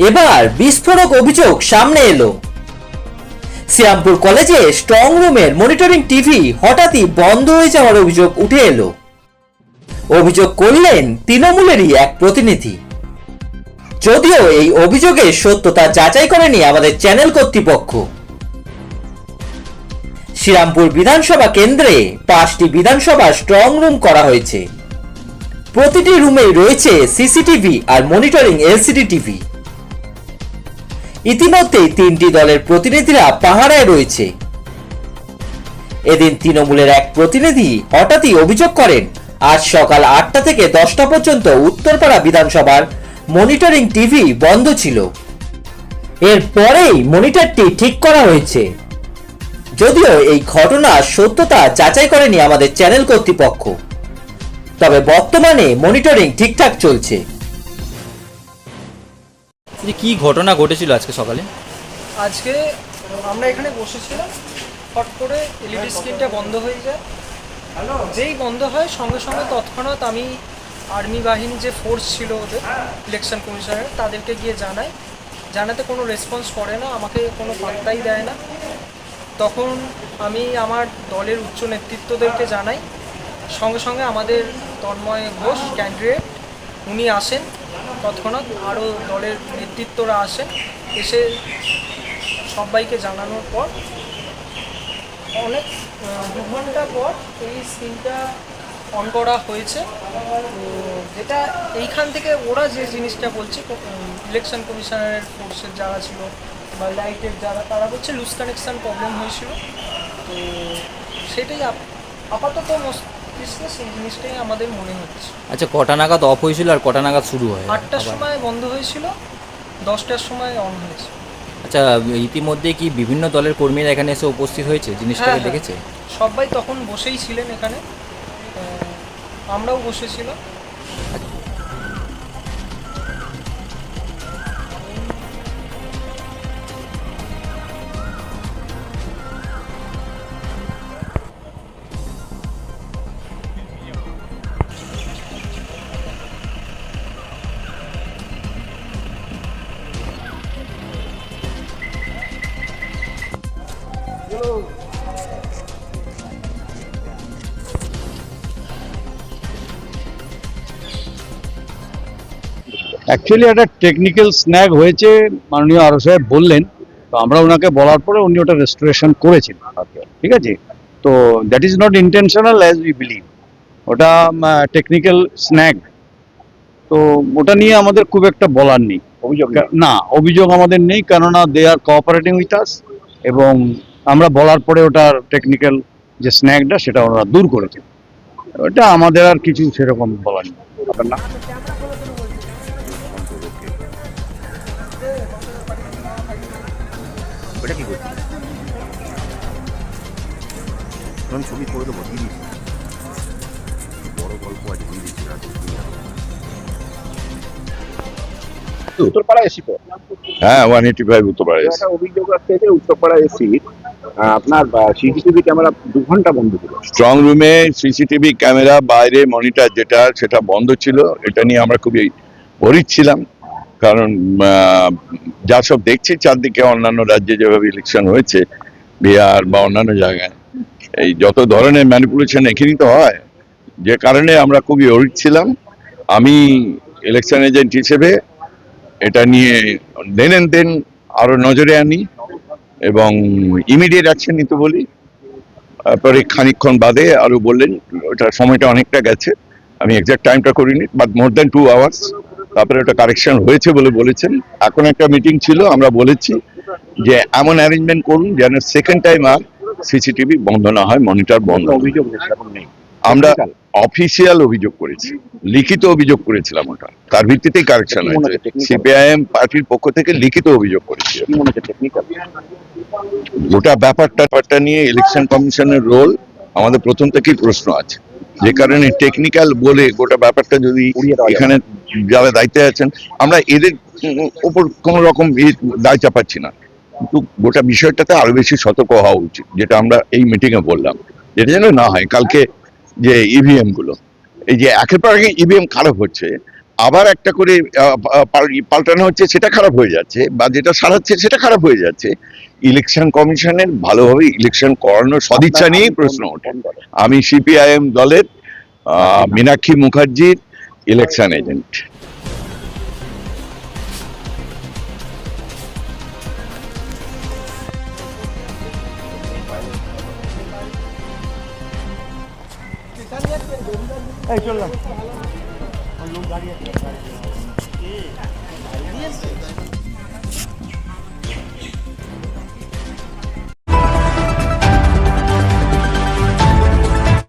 এবার বিস্ফোরক অভিযোগ সামনে এলো। শ্রীরামপুর কলেজে স্ট্রং রুমের মনিটরিং টিভি হঠাৎই বন্ধ হয়ে যাওয়ার অভিযোগ উঠে এলো। অভিযোগ করলেন তৃণমূলেরই এক প্রতিনিধি। যদিও এই অভিযোগের সত্যতা যাচাই করেনি আমাদের চ্যানেল কর্তৃপক্ষ। শ্রীরামপুর বিধানসভা কেন্দ্রে 5টি বিধানসভা স্ট্রং রুম করা হয়েছে। প্রতিটি রুমেই রয়েছে সিসিটিভি আর মনিটরিং এলসিডি টিভি। ইতিমধ্যেই 3টি দলের প্রতিনিধিরা পাহারায় রয়েছে। এদিন তৃণমূলের এক প্রতিনিধি হঠাৎই অভিযোগ করেন আজ সকাল 8টা থেকে 10টা পর্যন্ত উত্তরপাড়া বিধানসভার মনিটরিং টিভি বন্ধ ছিল। এরপরেই মনিটরটি ঠিক করা হয়েছে। যদিও এই ঘটনার সত্যতা যাচাই করেনি আমাদের চ্যানেল কর্তৃপক্ষ, তবে বর্তমানে মনিটরিং ঠিকঠাক চলছে। কি ঘটনা ঘটেছিল আজকে সকালে? আজকে আমরা এখানে বসেছিলাম, হট করে এলইডি স্ক্রিনটা বন্ধ হয়ে যায়। যেই বন্ধ হয় সঙ্গে সঙ্গে তৎক্ষণাৎ আমি আর্মি বাহিনী যে ফোর্স ছিল ওদের ইলেকশন কমিশনের তাদেরকে গিয়ে জানাতে কোনো রেসপন্স করে না, আমাকে কোনো পাত্তাই দেয় না। তখন আমি আমার দলের উচ্চ নেতৃত্বদেরকে জানাই। সঙ্গে সঙ্গে আমাদের তন্ময় ঘোষ ক্যান্ডিডেট উনি আসেন, তৎক্ষণাৎ আরও দলের নেতৃত্বরা আসেন। এসে সবাইকে জানানোর পর অনেক 2 ঘন্টা পর এই স্ক্রিনটা অন করা হয়েছে। তো যেটা এইখান থেকে ওরা যে জিনিসটা বলছে, ইলেকশন কমিশনারের ফোর্সের যারা ছিল বা লাইটের যারা, তারা বলছে লুজ কানেকশান প্রবলেম হয়েছিল। তো সেটাই আপাতত সেই জিনিসটাই আমাদের মনে হচ্ছে। আচ্ছা, কটা নাগাদ অফ হয়েছিল আর কটা নাগাদ শুরু হয়? 8টার সময় বন্ধ হয়েছিল, 10টার সময় অন হয়েছে। আচ্ছা, ইতিমধ্যে কি বিভিন্ন দলের কর্মীরা এখানে এসে উপস্থিত হয়েছে, জিনিসটাকে দেখেছে? সবাই তখন বসেই ছিলেন এখানে, আমরাও বসেছিলাম। অ্যাকচুয়ালি একটা টেকনিক্যাল স্ন্যাগ হয়েছে, মাননীয় আরও সাহেব বললেন। তো আমরা ওনাকে বলার পরে উনি ওটা রেস্টোরেশন করেছেন, ঠিক আছে। তো that is not intentional as we believe, ওটা টেকনিক্যাল স্ন্যাগ। তো ওটা নিয়ে আমাদের খুব একটা বলার নেই। অভিযোগ আমাদের নেই, কেননা দে আর কোঅপারেটিং উইথ আস, এবং আমরা বলার পরে ওটার টেকনিক্যাল যে স্ন্যাগটা সেটা ওরা দূর করেছে। ওটা আমাদের আর কিছু সেরকম বলার নেই। আপনার নাম? ওটা কি করছি আমি ছবি করে দেবো, দিয়ে দিচ্ছি। বড় গল্প আছে, দিয়ে দিচ্ছি। উত্তরপাড়া এসি তো? হ্যাঁ, 185 উত্তরপাড়া এসি। একটা অভিযোগ আসছে যে উত্তরপাড়া এসি আপনার সিসিটিভি ক্যামেরা 2 ঘন্টা বন্ধ ছিল। স্ট্রং রুমে সিসিটিভি ক্যামেরা, বাইরে মনিটর যেটা সেটা বন্ধ ছিল। এটা নিয়ে আমরা খুবই ওরিড ছিলাম, কারণ যা সব দেখছি চারদিকে অন্যান্য রাজ্যে যেভাবে ইলেকশন হয়েছে, বিহার বা অন্যান্য জায়গায় এই যত ধরনের ম্যানিপুলেশন এখানেই তো হয়, যে কারণে আমরা খুবই ওরিড ছিলাম। আমি ইলেকশন এজেন্ট হিসেবে এটা নিয়ে দেন আরো নজরে আনি এবং ইমিডিয়েট অ্যাকশন নিতে বলি। তারপরে খানিকক্ষণ বাদে আরো বললেন, ওটা সময়টা অনেকটা গেছে, আমি এক্সাক্ট টাইমটা করিনি, বাট মোর দ্যান 2 আওয়ার্স। তারপরে ওটা কারেকশন হয়েছে বলে বলেছেন। এখন একটা মিটিং ছিল, আমরা বলেছি যে এমন অ্যারেঞ্জমেন্ট করুন যেন সেকেন্ড টাইম আর সিসিটিভি বন্ধ না হয়, মনিটর বন্ধ। অভিযোগ নেই, আমরা অফিসিয়াল অভিযোগ করেছি, লিখিত অভিযোগ করেছিলাম, ওটা তার ভিত্তিতেই কারেকশন হয়েছে। সিপিআইএম পার্টির পক্ষ থেকে লিখিত অভিযোগ করেছি। গোটা ব্যাপারটা নিয়ে ইলেকশন কমিশনের রোল আমাদের প্রথম থেকেই প্রশ্ন আছে, যে কারণে টেকনিক্যাল বলে গোটা ব্যাপারটা যদি এখানে যারা দায়িত্বে আছেন, আমরা এদের উপর কোনো রকম দায় চাপাচ্ছি না, কিন্তু গোটা বিষয়টাতে আরো বেশি সতর্ক হওয়া উচিত, যেটা আমরা এই মিটিং এ বললাম, যেটা যেন না হয় কালকে যে ইভিএম গুলো, এই যে একের পর আগে ইভিএম খারাপ হচ্ছে, আবার একটা করে পাল্টানো হচ্ছে, সেটা খারাপ হয়ে যাচ্ছে, বা যেটা সারাচ্ছে সেটা খারাপ হয়ে যাচ্ছে। ইলেকশন কমিশনের ভালোভাবে ইলেকশন করানোর সদিচ্ছা নিয়েই প্রশ্ন ওঠে। আমি সিপিআইএম দলের মীনাক্ষী মুখার্জির ইলেকশন এজেন্ট। এই চললাম।